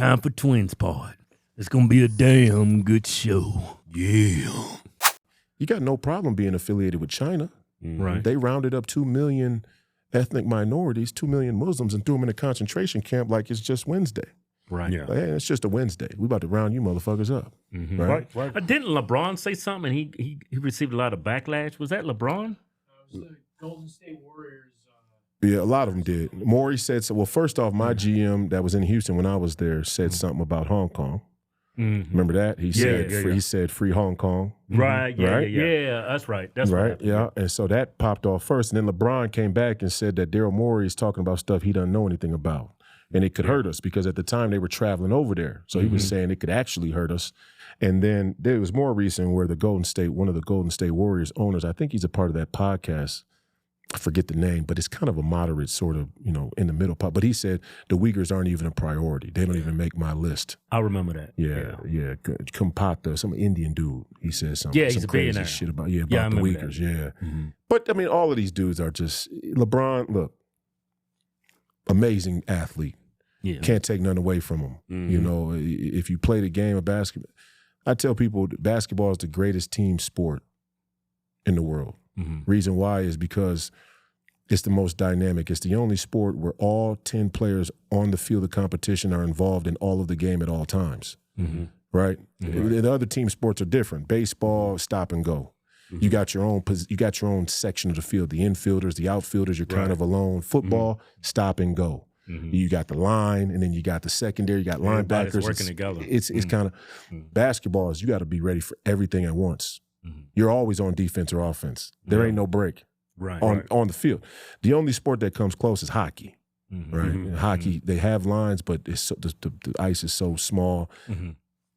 Time for Twins Pod. It's going to be a damn good show. Yeah. You got no problem being affiliated with China. Right. They rounded up 2 million ethnic minorities, 2 million Muslims, and threw them in a concentration camp like it's just Wednesday. Right. Yeah. Like, hey, it's just a Wednesday. We about to round you motherfuckers up. Mm-hmm. Right? Didn't LeBron say something and he received a lot of backlash? Was that LeBron? It was the Golden State Warriors. Yeah, a lot of them did. Maury said so. Well, first off, my GM that was in Houston when I was there said something about Hong Kong. Mm-hmm. Remember that? He said free Hong Kong. Right, yeah, Right? yeah, that's right. That's Right, yeah. And so that popped off first. And then LeBron came back and said that Daryl Morey is talking about stuff he doesn't know anything about. And it could hurt us because at the time they were traveling over there. So he was saying it could actually hurt us. And then there was more recent where one of the Golden State Warriors owners, I think he's a part of that podcast, I forget the name, but it's kind of a moderate sort of, in the middle part. But he said the Uyghurs aren't even a priority. They don't even make my list. I remember that. Yeah. Kumpata, some Indian dude, he said something. Yeah, he's some a crazy billionaire. shit about I the remember Uyghurs. that. Yeah. Mm-hmm. But, I mean, all of these dudes are just, LeBron, look, amazing athlete. Yeah. Can't take nothing away from him. Mm-hmm. If you play the game of basketball, I tell people basketball is the greatest team sport in the world. Mm-hmm. Reason why is because it's the most dynamic. It's the only sport where all 10 players on the field of competition are involved in all of the game at all times. Mm-hmm. Right? Mm-hmm. The other team sports are different. Baseball, stop and go. Mm-hmm. You got your own section of the field. The infielders, the outfielders, you're kind of alone. Football, stop and go. Mm-hmm. You got the line, and then you got the secondary. You got Everybody's linebackers. working together. It's kind of basketball is you got to be ready for everything at once. Mm-hmm. You're always on defense or offense. There ain't no break on the field. The only sport that comes close is hockey. Mm-hmm. Right? Mm-hmm. Hockey, they have lines, but it's the ice is so small. Mm-hmm.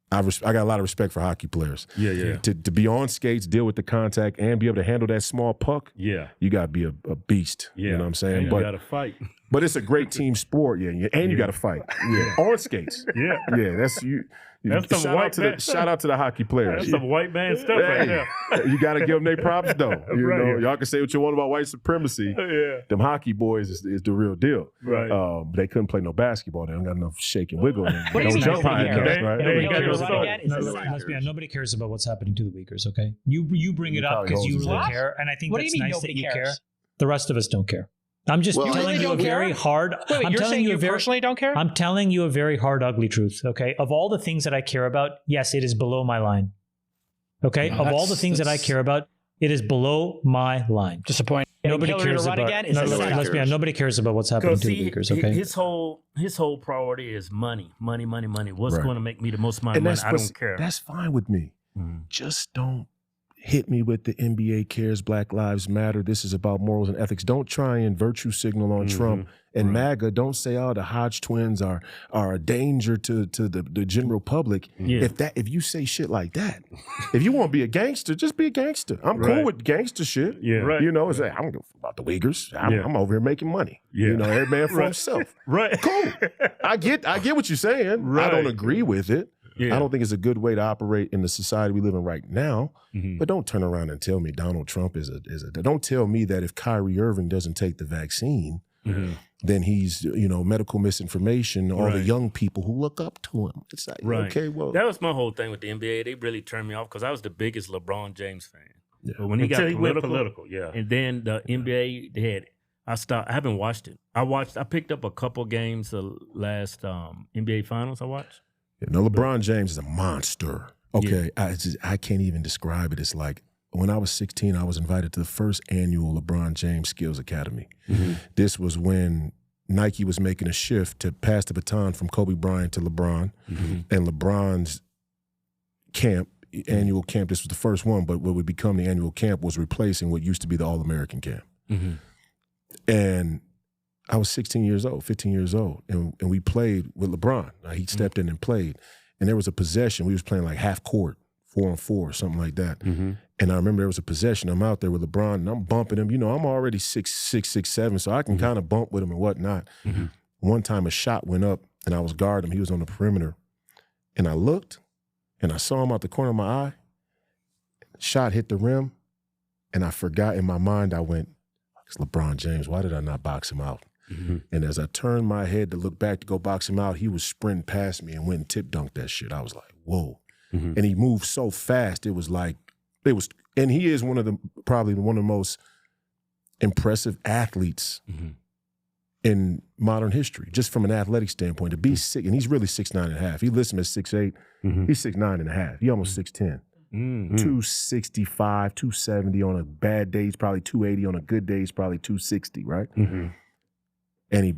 I got a lot of respect for hockey players. Yeah. To be on skates, deal with the contact, and be able to handle that small puck, Yeah. you got to be a beast. Yeah. You know what I'm saying? And you But got to fight. but it's a great team sport, and you got to fight. Yeah, on skates. Yeah. That's you. That's some white man. Shout out to the hockey players. That's some white man stuff right there. You got to give them their props, though. Right. Y'all can say what you want about white supremacy. Yeah. Them hockey boys is the real deal. Right. They couldn't play no basketball. They don't got enough shake and wiggle. But Don't it's jump nice high that you enough, care. right? They ain't got no Let's soul. be honest, nobody cares about what's happening to the Uyghurs, okay? You bring it up probably because you holds his really ass. care, and I think What do that's you mean nice that nobody you cares? care. The rest of us don't care. I'm just Well, telling really you a don't very care? hard. Wait, I'm you're telling saying you you a very, personally don't care? I'm telling you a very hard, ugly truth. Okay, of all the things that I care about, yes, it is below my line. Okay, of all the things that I care about, it is below my line. Disappointing. Nobody Hillary cares to run about. again? Is No, this let's be honest, nobody cares about what's happening to the Uyghurs. Okay, his whole priority is money. What's Right. going to make me the most amount of And money? I don't care. That's fine with me. Mhm. Just don't hit me with the NBA cares, Black Lives Matter. This is about morals and ethics. Don't try and virtue signal on Trump and MAGA. Don't say, oh, the Hodgetwins are a danger to the general public. Yeah. If you say shit like that, if you want to be a gangster, just be a gangster. I'm cool Right. with gangster shit. Yeah. Right. It's like, I don't give a fuck about the Uyghurs. I'm over here making money. Yeah. Every man for himself. Right. Cool. I get what you're saying. I Right. don't agree with it. Yeah. I don't think it's a good way to operate in the society we live in right now. Mhm. But don't turn around and tell me Donald Trump is a. Don't tell me that if Kyrie Irving doesn't take the vaccine, Mhm. then he's medical misinformation. All the Right. young people who look up to him. It's like Right. okay, well, That was my whole thing with the NBA. They really turned me off because I was the biggest LeBron James fan. Yeah. But when he Until got he went political, yeah. and then the NBA, they had. I haven't watched it. I picked up a couple games the last NBA Finals I watched. LeBron James is a monster. Okay, I can't even describe it. It's like when I was 16, I was invited to the first annual LeBron James Skills Academy. Mm-hmm. This was when Nike was making a shift to pass the baton from Kobe Bryant to LeBron, and LeBron's annual camp, this was the first one, but what would become the annual camp was replacing what used to be the All-American camp. Mm-hmm. And I was 15 years old, and we played with LeBron. He stepped in and played, and there was a possession. We was playing like half court, 4-on-4, something like that. And I remember there was a possession. I'm out there with LeBron, and I'm bumping him. I'm already 6'7", so I can kind of bump with him and whatnot. One time a shot went up, and I was guarding him. He was on the perimeter, and I looked, and I saw him out the corner of my eye. Shot hit the rim, and I forgot in my mind. I went, "It's LeBron James. Why did I not box him out?" And as I turned my head to look back to go box him out, he was sprinting past me and went and tip dunked that shit. I was like, whoa. And he moved so fast, it was like, and he is probably one of the most impressive athletes in modern history, just from an athletic standpoint. To be sick, and he's really 6'9.5". He lists him as 6'8". He's 6'9.5". He almost 6'10". 265, 270 on a bad day. He's probably 280 on a good day. He's probably 260, right? And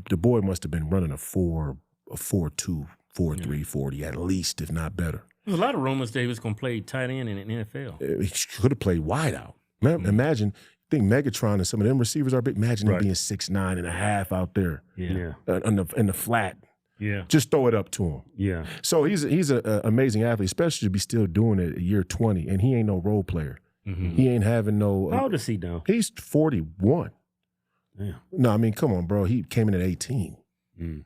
the boy must have been running a 4'2", 4'3", 40 at least, if not better. There's a lot of rumors that he was going to play tight end in the NFL. He could have played wide out. Imagine, I think Megatron and some of them receivers are big. Imagine him being 6'9.5" out there in the flat. Yeah. Just throw it up to him. Yeah. So he's an amazing athlete, especially to be still doing it at year 20, and he ain't no role player. He ain't having no... How old is he now? He's 41. Yeah. No, I mean, come on, bro. He came in at 18.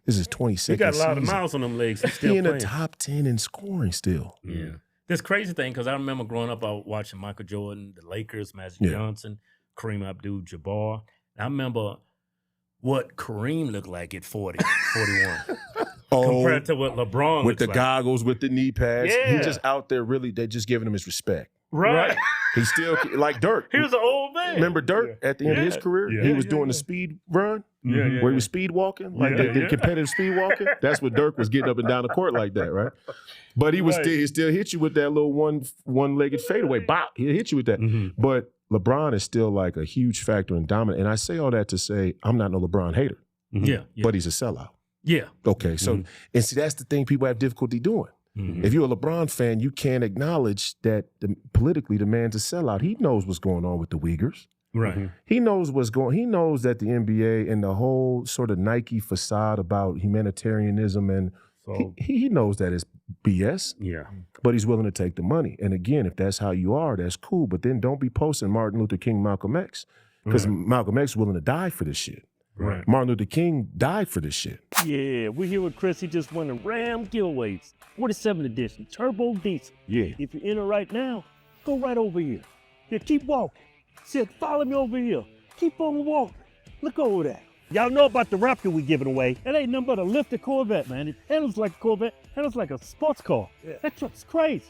This is 22nd He got a lot of season. miles on them legs. He's still He in playing. the top 10 in scoring still. Yeah. This crazy thing, because I remember growing up, I was watching Michael Jordan, the Lakers, Magic Johnson, Kareem Abdul-Jabbar. I remember what Kareem looked like at 40, 41. Compared to what LeBron with the like. goggles, with the knee pads. Yeah. He's just out there really, they're just giving him his respect. Right. He's still, like Dirk. He was an old man. Remember Dirk at the end of his career? Yeah. He was doing the speed run where he was speed walking, like the competitive speed walking. That's what Dirk was getting up and down the court like that, right? But he still hit you with that little one-legged fadeaway. Bop, he'll hit you with that. But LeBron is still like a huge factor in dominant. And I say all that to say I'm not no LeBron hater. But he's a sellout. Yeah. Okay, so and see that's the thing people have difficulty doing. If you're a LeBron fan, you can't acknowledge that politically the man's a sellout. He knows what's going on with the Uyghurs. Right. He knows what's going. He knows that the NBA and the whole sort of Nike facade about humanitarianism and he knows that it's BS. Yeah. But he's willing to take the money. And again, if that's how you are, that's cool. But then don't be posting Martin Luther King, Malcolm X, because Malcolm X is willing to die for this shit. Right. Martin Luther King died for this shit. Yeah, we're here with Chris. He just won the Ram giveaways. 47 edition, turbo diesel. Yeah. If you're in it right now, go right over here. Yeah, keep walking. Said, follow me over here. Keep on walking. Look over there. Y'all know about the Raptor we giving away. It ain't nothing but a lifted Corvette, man. It handles like a Corvette, handles like a sports car. Yeah. That truck's crazy.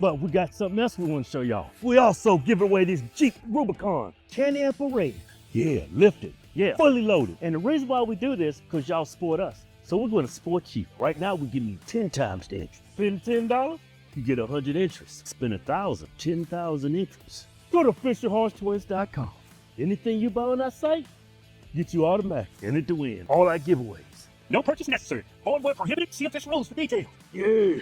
But we got something else we want to show y'all. We also giving away this Jeep Rubicon 10 amp rated. Yeah, lifted. Yeah, fully loaded. And the reason why we do this, because y'all support us. So we're going to support you. Right now, we're giving you 10 times the interest. Spend $10, you get 100 interest. Spend 1,000, 10,000 interest. Go to officialhodgetwins.com. Anything you buy on our site, get you automatic. Enter to win all our giveaways. No purchase necessary. Hardware prohibited. See official rules for details. Yeah.